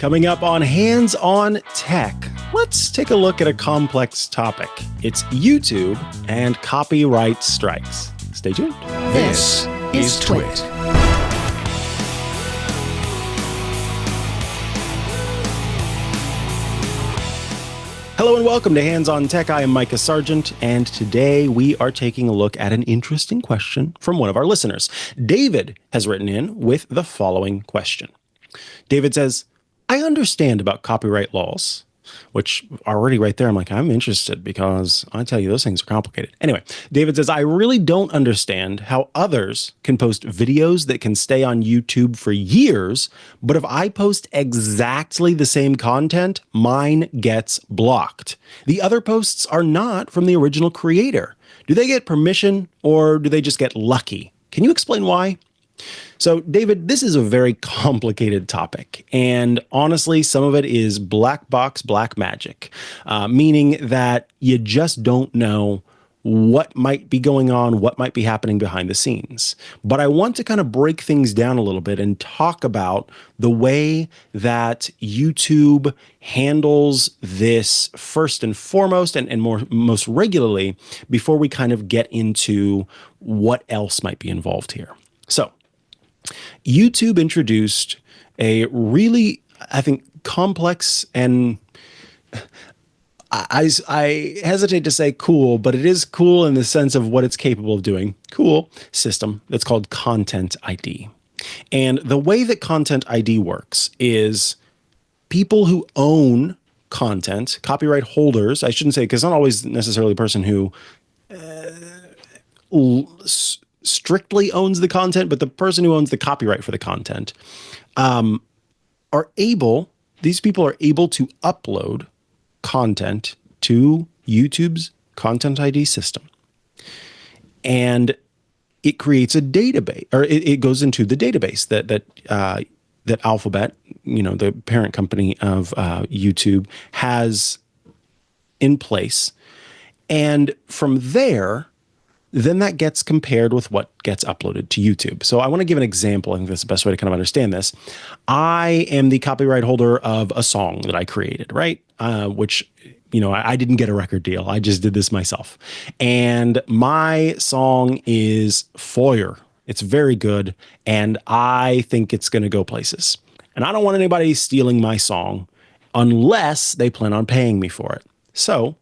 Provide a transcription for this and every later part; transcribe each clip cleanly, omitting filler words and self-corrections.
Coming up on Hands on Tech, let's take a look at a complex topic. It's YouTube and copyright strikes. Stay tuned. This is Twit. Hello and welcome to Hands on Tech. I am Micah Sargent, and today we are taking a look at an interesting question from one of our listeners. David has written in with the following question. David says, I understand about copyright laws, which already right there, I'm like, I'm interested because I tell you, those things are complicated. Anyway, David says, I really don't understand how others can post videos that can stay on YouTube for years, but if I post exactly the same content, mine gets blocked. The other posts are not from the original creator. Do they get permission or do they just get lucky? Can you explain why? So, David, this is a very complicated topic, and honestly, some of it is black box, black magic, meaning that you just don't know what might be going on, what might be happening behind the scenes. But I want to kind of break things down a little bit and talk about the way that YouTube handles this first and foremost and most regularly before we kind of get into what else might be involved here. So, YouTube introduced a really, I think, complex and I hesitate to say cool, but it is cool in the sense of what it's capable of doing. Cool system that's called Content ID. And the way that Content ID works is people who own content, copyright holders, I shouldn't say, because not always necessarily a person who strictly owns the content, but the person who owns the copyright for the content these people are able to upload content to YouTube's Content ID system. And it creates a database, or it goes into the database that Alphabet, the parent company of YouTube, has in place. And from there, then that gets compared with what gets uploaded to YouTube. So I want to give an example. I think that's the best way to kind of understand this. I am the copyright holder of a song that I created, right? Which, I didn't get a record deal. I just did this myself. And my song is Foyer. It's very good. And I think it's going to go places. And I don't want anybody stealing my song unless they plan on paying me for it. So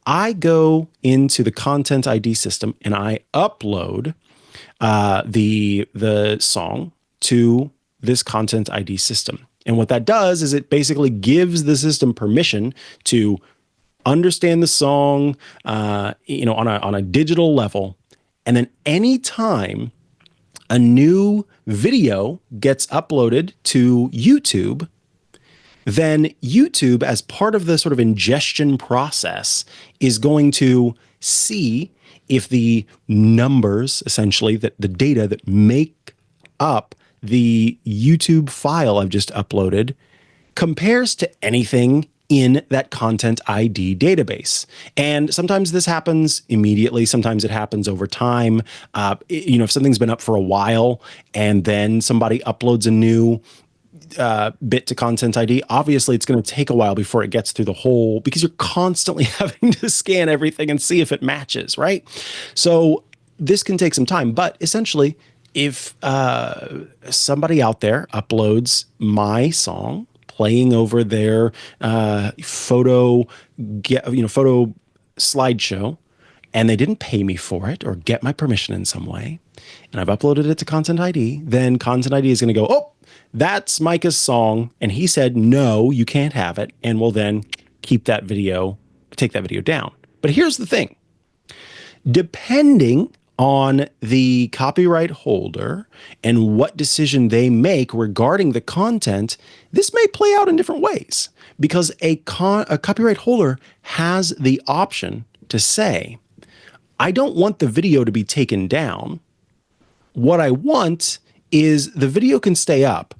I go into the Content ID system and I upload the song to this Content ID system. And what that does is it basically gives the system permission to understand the song, on a digital level. And then anytime a new video gets uploaded to YouTube, then YouTube, as part of the sort of ingestion process, is going to see if the numbers, essentially, that the data that make up the YouTube file I've just uploaded compares to anything in that Content ID database. And sometimes this happens immediately. Sometimes it happens over time. If something's been up for a while and then somebody uploads a new bit to Content ID, obviously it's going to take a while before it gets through the whole, because you're constantly having to scan everything and see if it matches, right? So this can take some time, but essentially if somebody out there uploads my song playing over their photo slideshow, and they didn't pay me for it or get my permission in some way, and I've uploaded it to Content ID, then Content ID is going to go, oh, that's Micah's song, and he said, no, you can't have it, and will then take that video down. But here's the thing. Depending on the copyright holder and what decision they make regarding the content, this may play out in different ways, because a copyright holder has the option to say, I don't want the video to be taken down. What I want is the video can stay up,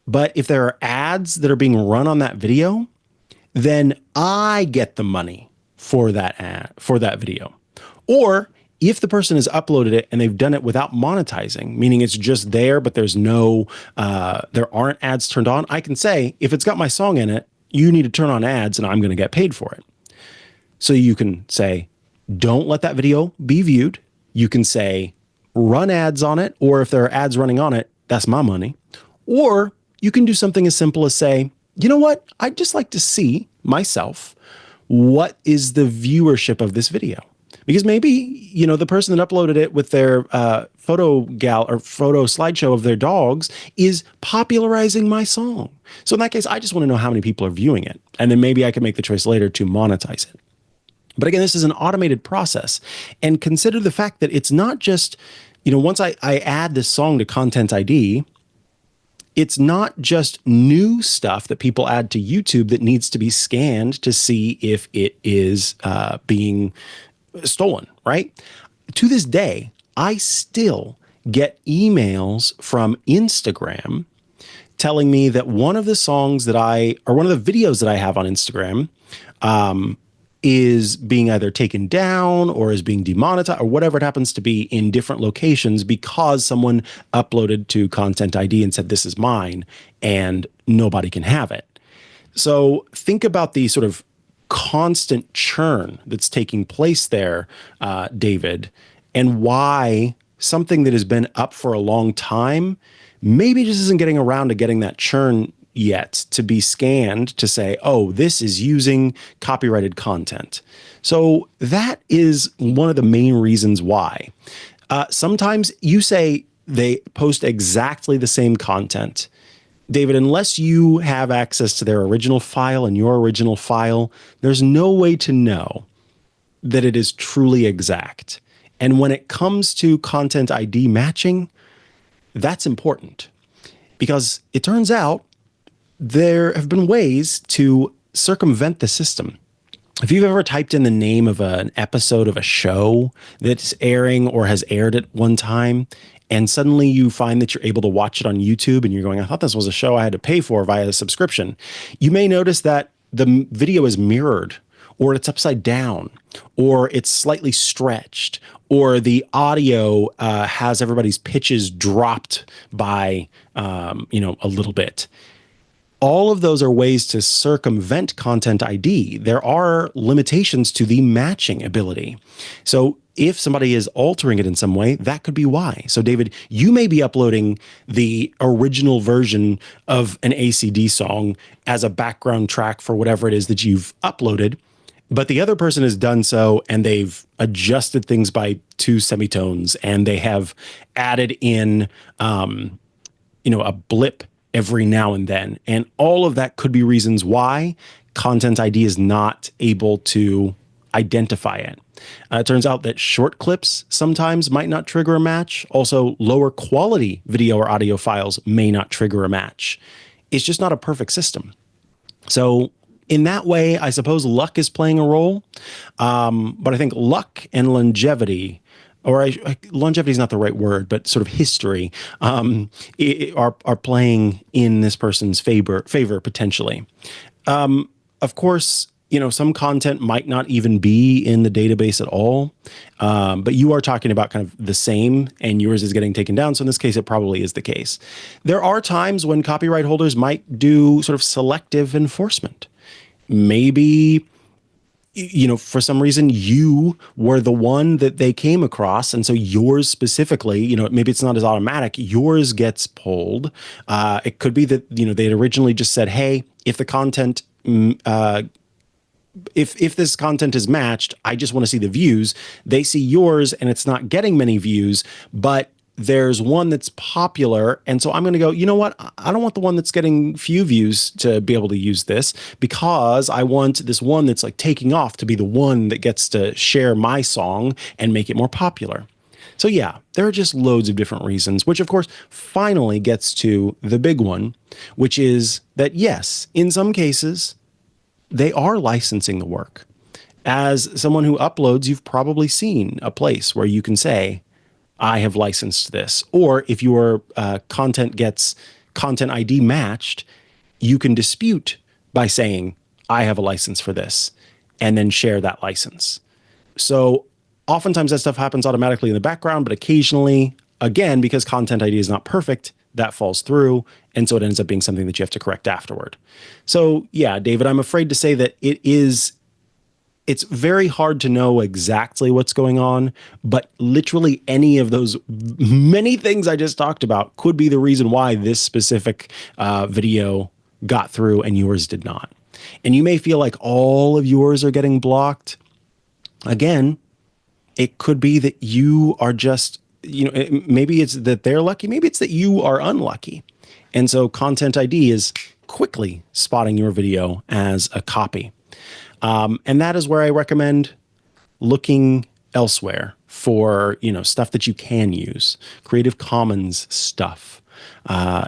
but if there are ads that are being run on that video, then I get the money for that ad, for that video. Or If the person has uploaded it and they've done it without monetizing, meaning it's just there, but there's no, there aren't ads turned on, I can say, if it's got my song in it, you need to turn on ads and I'm going to get paid for it. So you can say, don't let that video be viewed. You can say, run ads on it, or if there are ads running on it, that's my money. Or you can do something as simple as say, you know what? I'd just like to see myself, what is the viewership of this video? Because maybe, you know, the person that uploaded it with their photo slideshow of their dogs is popularizing my song. So in that case, I just want to know how many people are viewing it. And then maybe I can make the choice later to monetize it. But again, this is an automated process. And consider the fact that it's not just, you know, once I add this song to Content ID, it's not just new stuff that people add to YouTube that needs to be scanned to see if it is being stolen, right? To this day, I still get emails from Instagram telling me that one of the songs that one of the videos that I have on Instagram is being either taken down or is being demonetized or whatever it happens to be in different locations because someone uploaded to Content ID and said, this is mine, and nobody can have it. So think about the sort of constant churn that's taking place there, David, and why something that has been up for a long time maybe just isn't getting around to getting that churn yet to be scanned to say, oh, this is using copyrighted content. So that is one of the main reasons why. Sometimes you say they post exactly the same content. David, unless you have access to their original file and your original file, there's no way to know that it is truly exact. And when it comes to Content ID matching, that's important because it turns out there have been ways to circumvent the system. If you've ever typed in the name of an episode of a show that's airing or has aired at one time, and suddenly you find that you're able to watch it on YouTube and you're going, I thought this was a show I had to pay for via a subscription, you may notice that the video is mirrored, or it's upside down, or it's slightly stretched, or the audio has everybody's pitches dropped by, a little bit. All of those are ways to circumvent Content ID. There are limitations to the matching ability. So if somebody is altering it in some way, that could be why. So David, you may be uploading the original version of an ACD song as a background track for whatever it is that you've uploaded, but the other person has done so and they've adjusted things by 2 semitones and they have added in, a blip every now and then. And all of that could be reasons why Content ID is not able to identify it. It turns out that short clips sometimes might not trigger a match. Also, lower quality video or audio files may not trigger a match. It's just not a perfect system. So in that way, I suppose luck is playing a role. But I think luck and longevity, longevity is not the right word, but sort of history, are playing in this person's favor potentially. Of course, some content might not even be in the database at all, but you are talking about kind of the same and yours is getting taken down. So in this case, it probably is the case. There are times when copyright holders might do sort of selective enforcement. Maybe for some reason you were the one that they came across. And so yours specifically, maybe it's not as automatic, yours gets pulled. It could be that, they had originally just said, hey, if the content, if this content is matched, I just want to see the views. They see yours and it's not getting many views, but there's one that's popular. And so I'm going to go, you know what? I don't want the one that's getting few views to be able to use this because I want this one that's like taking off to be the one that gets to share my song and make it more popular. So yeah, there are just loads of different reasons, which of course finally gets to the big one, which is that yes, in some cases, they are licensing the work. As someone who uploads, you've probably seen a place where you can say, I have licensed this. Or if your content gets Content ID matched, you can dispute by saying, I have a license for this, and then share that license. So Oftentimes that stuff happens automatically in the background, but occasionally, again, because Content ID is not perfect, that falls through. And so it ends up being something that you have to correct afterward. So yeah, David, I'm afraid to say that it's very hard to know exactly what's going on, but literally any of those many things I just talked about could be the reason why this specific video got through and yours did not. And you may feel like all of yours are getting blocked. Again, it could be that you are just, maybe it's that they're lucky. Maybe it's that you are unlucky. And so Content ID is quickly spotting your video as a copy. And that is where I recommend looking elsewhere for, stuff that you can use. Creative Commons stuff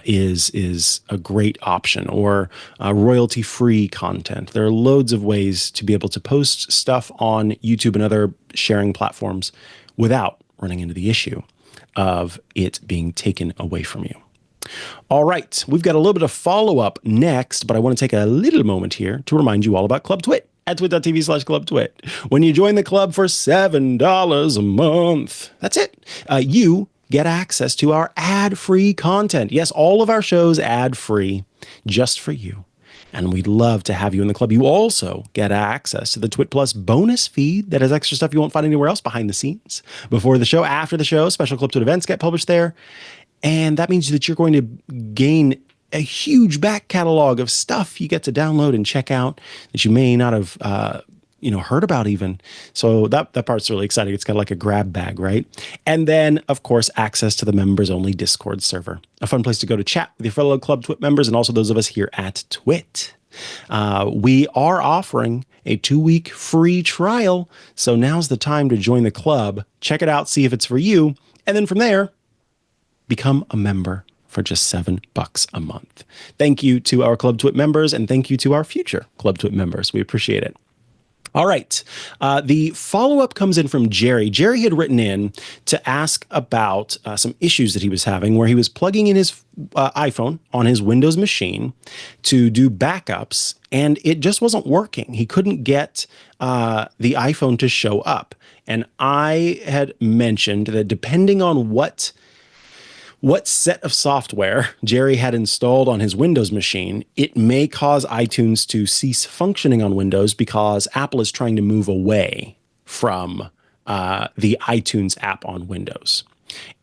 is a great option, or royalty-free content. There are loads of ways to be able to post stuff on YouTube and other sharing platforms without running into the issue of it being taken away from you. All right, we've got a little bit of follow-up next, but I want to take a little moment here to remind you all about Club Twit at twit.tv/clubtwit. When you join the club for $7 a month, that's it. You get access to our ad-free content. Yes, all of our shows ad-free, just for you. And we'd love to have you in the club. You also get access to the Twit Plus bonus feed that has extra stuff you won't find anywhere else behind the scenes. Before the show, after the show, special Club Twit events get published there. And that means that you're going to gain a huge back catalog of stuff you get to download and check out that you may not have heard about even. So that part's really exciting. It's got like a grab bag, right? And then, of course, access to the members-only Discord server. A fun place to go to chat with your fellow Club Twit members and also those of us here at Twit. We are offering a 2-week free trial. So now's the time to join the club. Check it out, see if it's for you. And then from there, become a member for just $7 a month. Thank you to our Club Twit members, and thank you to our future Club Twit members. We appreciate it. All right. The follow-up comes in from Jerry. Jerry had written in to ask about some issues that he was having where he was plugging in his iPhone on his Windows machine to do backups, and it just wasn't working. He couldn't get the iPhone to show up. And I had mentioned that depending on what set of software Jerry had installed on his Windows machine, it may cause iTunes to cease functioning on Windows because Apple is trying to move away from the iTunes app on Windows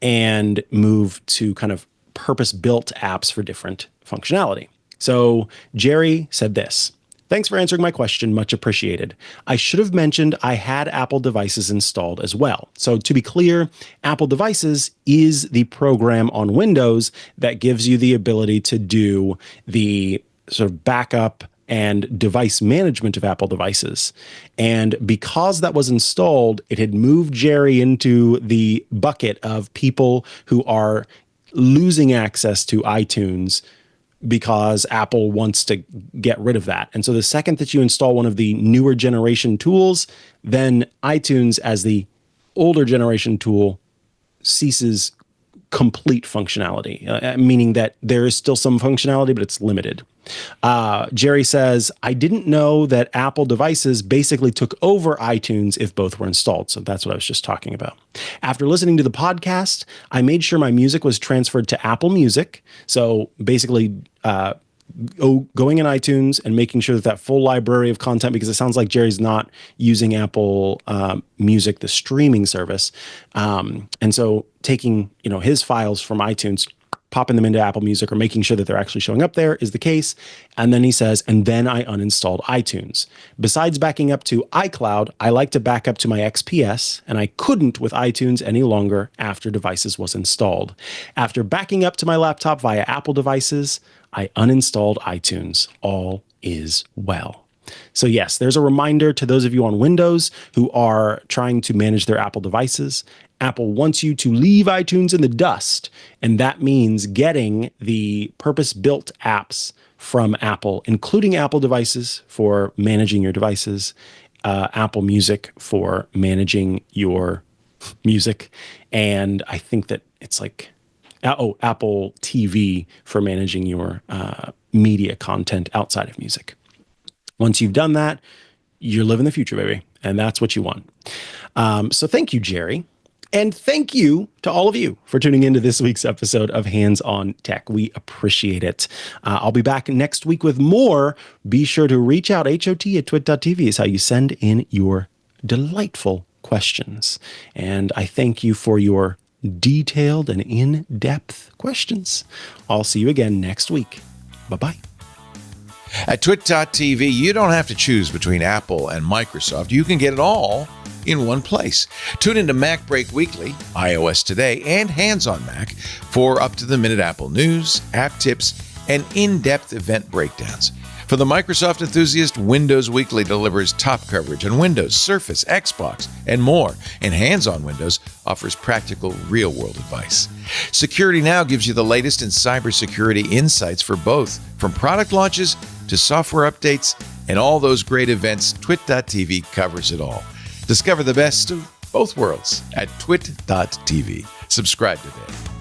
and move to kind of purpose-built apps for different functionality. So Jerry said this: "Thanks for answering my question. Much appreciated. I should have mentioned I had Apple devices installed as well." So to be clear, Apple devices is the program on Windows that gives you the ability to do the sort of backup and device management of Apple devices. And because that was installed, it had moved Jerry into the bucket of people who are losing access to iTunes because Apple wants to get rid of that. And so the second that you install one of the newer generation tools, then iTunes as the older generation tool ceases complete functionality, meaning that there is still some functionality, but it's limited. Jerry says, "I didn't know that Apple devices basically took over iTunes if both were installed." So that's what I was just talking about. "After listening to the podcast, I made sure my music was transferred to Apple Music." So basically, going in iTunes and making sure that full library of content, because it sounds like Jerry's not using Apple Music, the streaming service. And so taking, his files from iTunes, popping them into Apple Music or making sure that they're actually showing up there is the case. And then he says, "And then I uninstalled iTunes. Besides backing up to iCloud, I like to back up to my XPS, and I couldn't with iTunes any longer after devices was installed. After backing up to my laptop via Apple devices, I uninstalled iTunes. All is well." So yes, there's a reminder to those of you on Windows who are trying to manage their Apple devices. Apple wants you to leave iTunes in the dust, and that means getting the purpose-built apps from Apple, including Apple devices for managing your devices, Apple Music for managing your music, and I think that it's like, Apple TV for managing your media content outside of music. Once you've done that, you're living the future, baby. And that's what you want. So thank you, Jerry. And thank you to all of you for tuning into this week's episode of Hands on Tech. We appreciate it. I'll be back next week with more. Be sure to reach out. hot@twit.tv is how you send in your delightful questions. And I thank you for your detailed and in-depth questions. I'll see you again next week. Bye-bye. At twit.tv, you don't have to choose between Apple and Microsoft. You can get it all in one place. Tune into Mac Break Weekly, iOS Today, and Hands on Mac for up-to-the-minute Apple news, app tips, and in-depth event breakdowns. For the Microsoft enthusiast, Windows Weekly delivers top coverage on Windows, Surface, Xbox, and more. And Hands on Windows offers practical, real-world advice. Security Now gives you the latest in cybersecurity insights for both, from product launches to software updates and all those great events. Twit.tv covers it all. Discover the best of both worlds at twit.tv. Subscribe today.